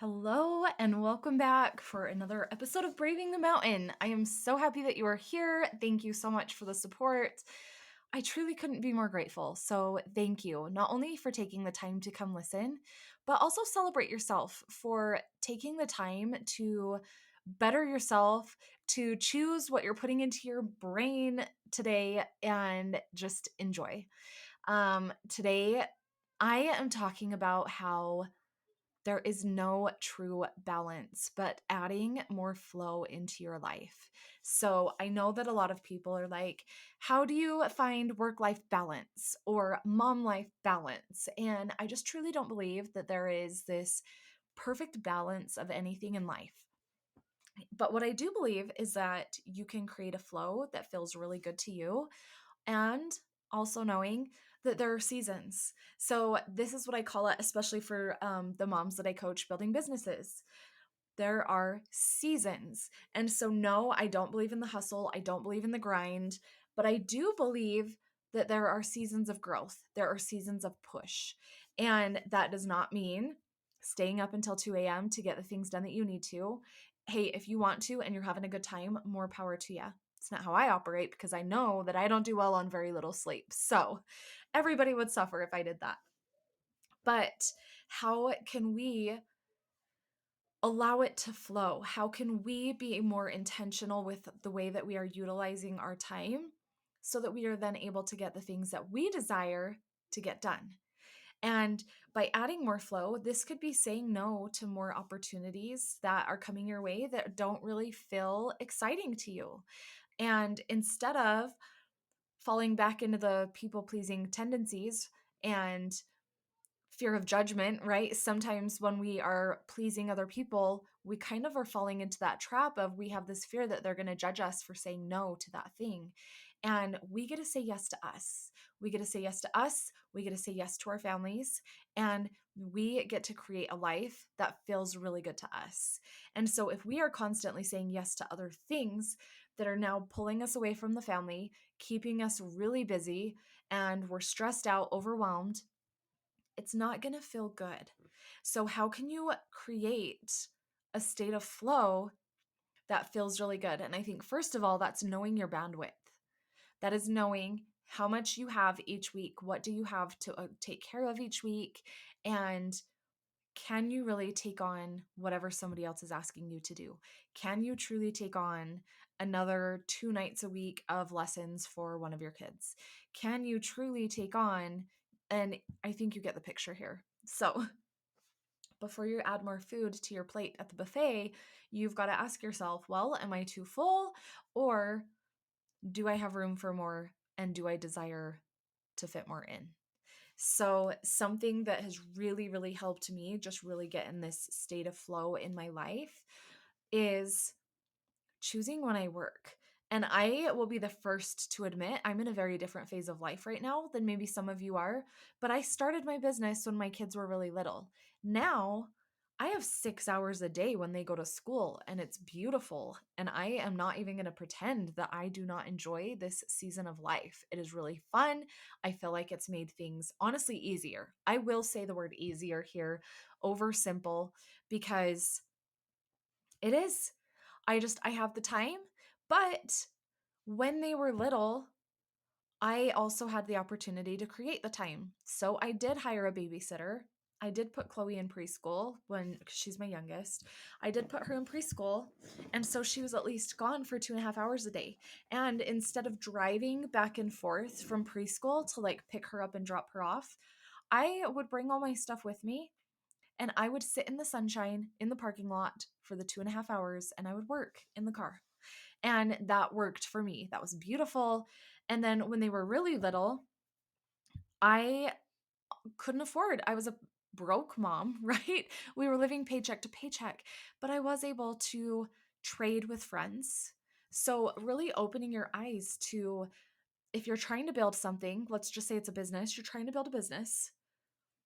Hello and welcome back for another episode of Braving the Mountain. I am so happy that you are here. Thank you so much for the support. I truly couldn't be more grateful. So, thank you not only for taking the time to come listen, but also celebrate yourself for taking the time to better yourself, to choose what you're putting into your brain today and just enjoy. Today, I am talking about how there is no true balance, but adding more flow into your life. So, I know that a lot of people are like, how do you find work life balance or mom life balance? And I just truly don't believe that there is this perfect balance of anything in life. But what I do believe is that you can create a flow that feels really good to you and also knowing that there are seasons. So, this is what I call it, especially for the moms that I coach building businesses. There are seasons. And so, no, I don't believe in the hustle. I don't believe in the grind, but I do believe that there are seasons of growth. There are seasons of push. And that does not mean staying up until 2 a.m. to get the things done that you need to. Hey, if you want to and you're having a good time, more power to you. It's not how I operate because I know that I don't do well on very little sleep. So everybody would suffer if I did that. But how can we allow it to flow? How can we be more intentional with the way that we are utilizing our time so that we are then able to get the things that we desire to get done? And by adding more flow, this could be saying no to more opportunities that are coming your way that don't really feel exciting to you. And instead of falling back into the people pleasing tendencies and fear of judgment, right? Sometimes when we are pleasing other people, we kind of are falling into that trap of we have this fear that they're going to judge us for saying no to that thing. And we get to say yes to us. We get to say yes to us. We get to say yes to our families. And we get to create a life that feels really good to us. And so if we are constantly saying yes to other things that are now pulling us away from the family, keeping us really busy, and we're stressed out, overwhelmed, it's not going to feel good. So, how can you create a state of flow that feels really good? And I think, first of all, that's knowing your bandwidth. That is knowing how much you have each week. What do you have to take care of each week? And can you really take on whatever somebody else is asking you to do? Can you truly take on another 2 nights a week of lessons for one of your kids? Can you truly take on, and I think you get the picture here. So, before you add more food to your plate at the buffet, you've got to ask yourself, well, am I too full? Or do I have room for more? And do I desire to fit more in? So, something that has really, really helped me just really get in this state of flow in my life is choosing when I work. And I will be the first to admit I'm in a very different phase of life right now than maybe some of you are. But I started my business when my kids were really little. Now I have 6 hours a day when they go to school, and it's beautiful. And I am not even going to pretend that I do not enjoy this season of life. It is really fun. I feel like it's made things honestly easier. I will say the word easier here over simple because it is. I have the time, but when they were little, I also had the opportunity to create the time. So I did hire a babysitter. I did put Chloe in preschool when 'cause she's my youngest. I did put her in preschool. And so she was at least gone for 2.5 hours a day. And instead of driving back and forth from preschool to like pick her up and drop her off, I would bring all my stuff with me and I would sit in the sunshine in the parking lot for the 2.5 hours and I would work in the car. And that worked for me. That was beautiful. And then when they were really little, I couldn't afford. I was a broke mom, right? We were living paycheck to paycheck, but I was able to trade with friends. So, really opening your eyes to if you're trying to build something, let's just say it's a business, you're trying to build a business,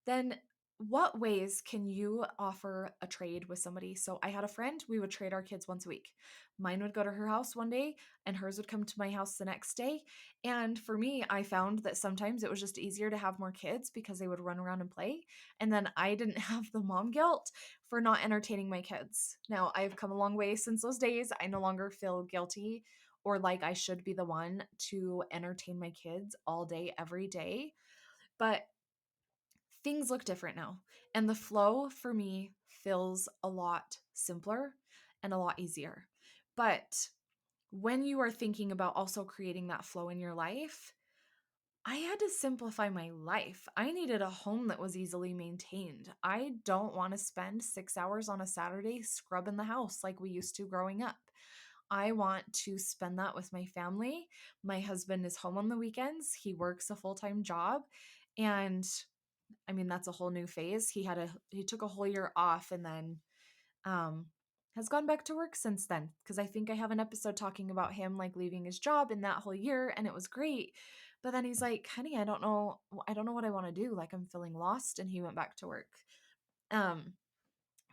then what ways can you offer a trade with somebody? So I had a friend, we would trade our kids once a week. Mine would go to her house one day and hers would come to my house the next day. And for me, I found that sometimes it was just easier to have more kids because they would run around and play. And then I didn't have the mom guilt for not entertaining my kids. Now, I've come a long way since those days. I no longer feel guilty or like I should be the one to entertain my kids all day, every day. But things look different now. And the flow for me feels a lot simpler and a lot easier. But when you are thinking about also creating that flow in your life, I had to simplify my life. I needed a home that was easily maintained. I don't want to spend 6 hours on a Saturday scrubbing the house like we used to growing up. I want to spend that with my family. My husband is home on the weekends. He works a full-time job. And I mean, that's a whole new phase. He took a whole year off and then um has gone back to work since then because I think I have an episode talking about him like leaving his job in that whole year and it was great. But then he's like, "Honey, I don't know what I want to do. Like I'm feeling lost." And he went back to work. Um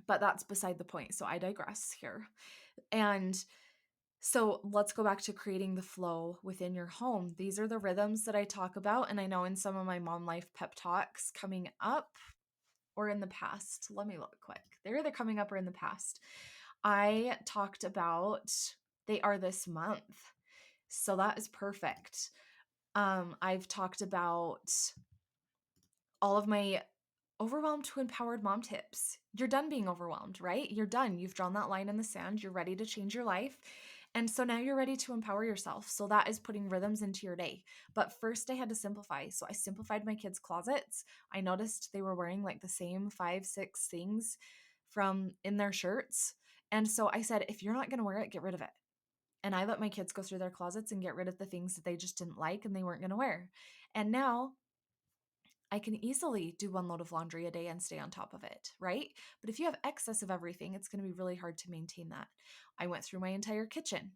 but that's beside the point. So I digress here. And so let's go back to creating the flow within your home. These are the rhythms that I talk about. And I know in some of my mom life pep talks coming up or in the past, let me look quick. They're either coming up or in the past. I talked about they are this month. So that is perfect. I've talked about all of my overwhelmed to empowered mom tips. You're done being overwhelmed, right? You're done. You've drawn that line in the sand. You're ready to change your life. And so now you're ready to empower yourself. So that is putting rhythms into your day. But first, I had to simplify. So I simplified my kids' closets. I noticed they were wearing like the same 5, 6 things from in their shirts. And so I said, if you're not going to wear it, get rid of it. And I let my kids go through their closets and get rid of the things that they just didn't like and they weren't going to wear. And now I can easily do one load of laundry a day and stay on top of it, right? But if you have excess of everything, it's going to be really hard to maintain that. I went through my entire kitchen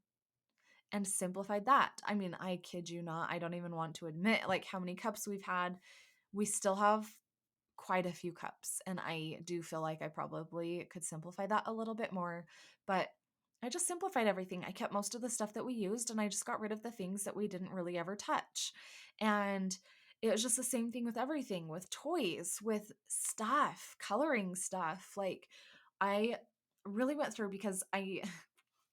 and simplified that. I mean, I kid you not, I don't even want to admit like how many cups we've had. We still have quite a few cups, and I do feel like I probably could simplify that a little bit more, but I just simplified everything. I kept most of the stuff that we used and I just got rid of the things that we didn't really ever touch. And it was just the same thing with everything, with toys, with stuff, coloring stuff. Like I really went through because I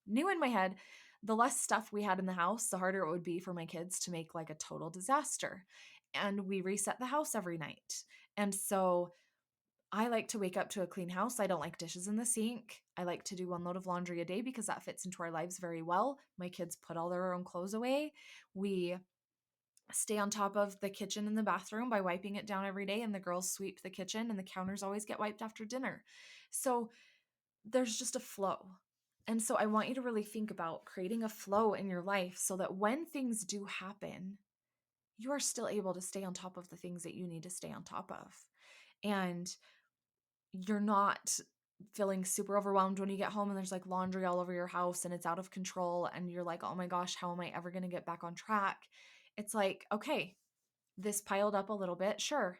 knew in my head the less stuff we had in the house, the harder it would be for my kids to make like a total disaster. And we reset the house every night. And so I like to wake up to a clean house. I don't like dishes in the sink. I like to do one load of laundry a day because that fits into our lives very well. My kids put all their own clothes away. We stay on top of the kitchen and the bathroom by wiping it down every day, and the girls sweep the kitchen, and the counters always get wiped after dinner. So there's just a flow. And so I want you to really think about creating a flow in your life so that when things do happen, you are still able to stay on top of the things that you need to stay on top of. And you're not feeling super overwhelmed when you get home and there's like laundry all over your house and it's out of control and you're like, "Oh my gosh, how am I ever going to get back on track?" It's like, "Okay, this piled up a little bit, sure,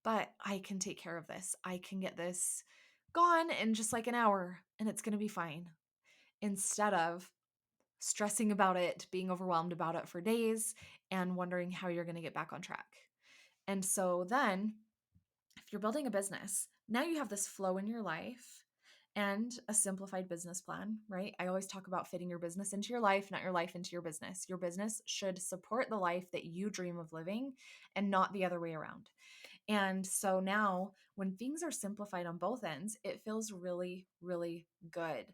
but I can take care of this. I can get this gone in just like an hour and it's going to be fine." Instead of stressing about it, being overwhelmed about it for days and wondering how you're going to get back on track. And so then if you're building a business, now you have this flow in your life and a simplified business plan, right? I always talk about fitting your business into your life, not your life into your business. Your business should support the life that you dream of living and not the other way around. And so now, when things are simplified on both ends, it feels really, really good.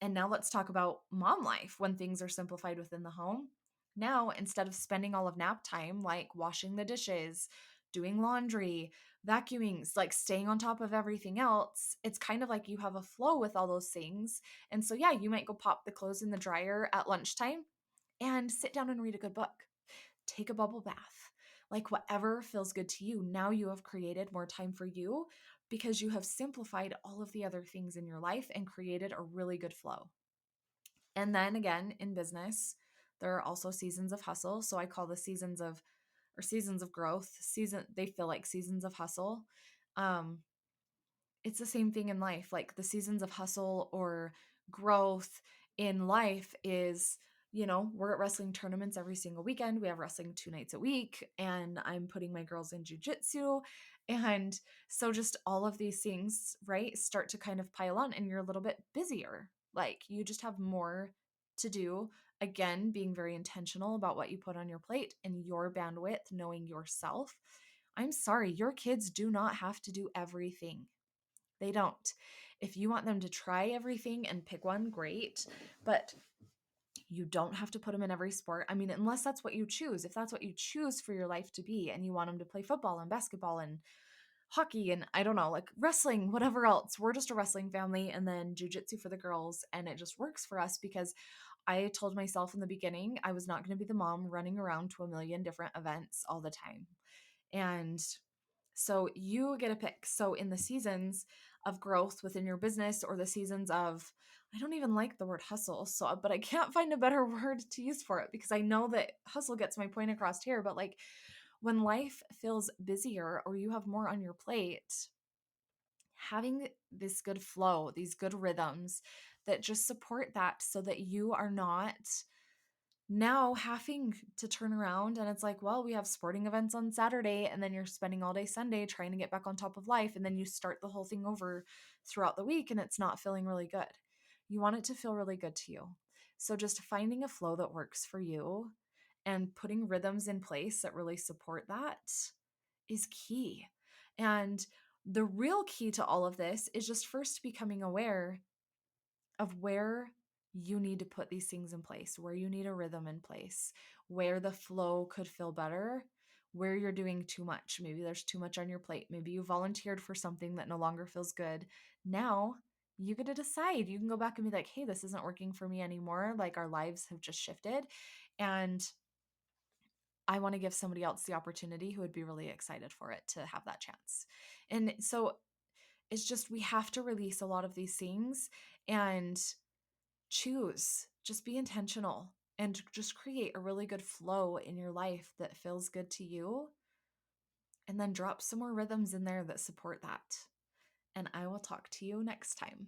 And now let's talk about mom life when things are simplified within the home. Now, instead of spending all of nap time, like washing the dishes, doing laundry, vacuuming, like staying on top of everything else, it's kind of like you have a flow with all those things. And so, yeah, you might go pop the clothes in the dryer at lunchtime and sit down and read a good book, take a bubble bath, like whatever feels good to you. Now you have created more time for you because you have simplified all of the other things in your life and created a really good flow. And then again, in business, there are also seasons of hustle. So I call the seasons of or seasons of growth. They feel like seasons of hustle. Um, it's the same thing in life. Like the seasons of hustle or growth in life is, we're at wrestling tournaments every single weekend. We have wrestling 2 nights a week, and I'm putting my girls in jujitsu. And so just all of these things, right, start to kind of pile on, and you're a little bit busier. Like you just have more to do. Again, being very intentional about what you put on your plate and your bandwidth, knowing yourself. I'm sorry, your kids do not have to do everything. They don't. If you want them to try everything and pick one, great. But you don't have to put them in every sport. I mean, unless that's what you choose. If that's what you choose for your life to be, and you want them to play football and basketball and hockey and I don't know, like wrestling, whatever else. We're just a wrestling family, and then jujitsu for the girls. And it just works for us because I told myself in the beginning I was not going to be the mom running around to a million different events all the time. And so you get a pick. So in the seasons of growth within your business, or the seasons of, I don't even like the word hustle, so but I can't find a better word to use for it because I know that hustle gets my point across here, but like when life feels busier or you have more on your plate, having this good flow, these good rhythms that just support that so that you are not now having to turn around and it's like, well, we have sporting events on Saturday, and then you're spending all day Sunday trying to get back on top of life, and then you start the whole thing over throughout the week and it's not feeling really good. You want it to feel really good to you. So just finding a flow that works for you and putting rhythms in place that really support that is key. And the real key to all of this is just first becoming aware of where you need to put these things in place, where you need a rhythm in place, where the flow could feel better, where you're doing too much. Maybe there's too much on your plate. Maybe you volunteered for something that no longer feels good. Now you get to decide. You can go back and be like, hey, this isn't working for me anymore. Like our lives have just shifted. And I want to give somebody else the opportunity who would be really excited for it to have that chance. And so it's just, we have to release a lot of these things and choose, just be intentional and just create a really good flow in your life that feels good to you. And then drop some more rhythms in there that support that. And I will talk to you next time.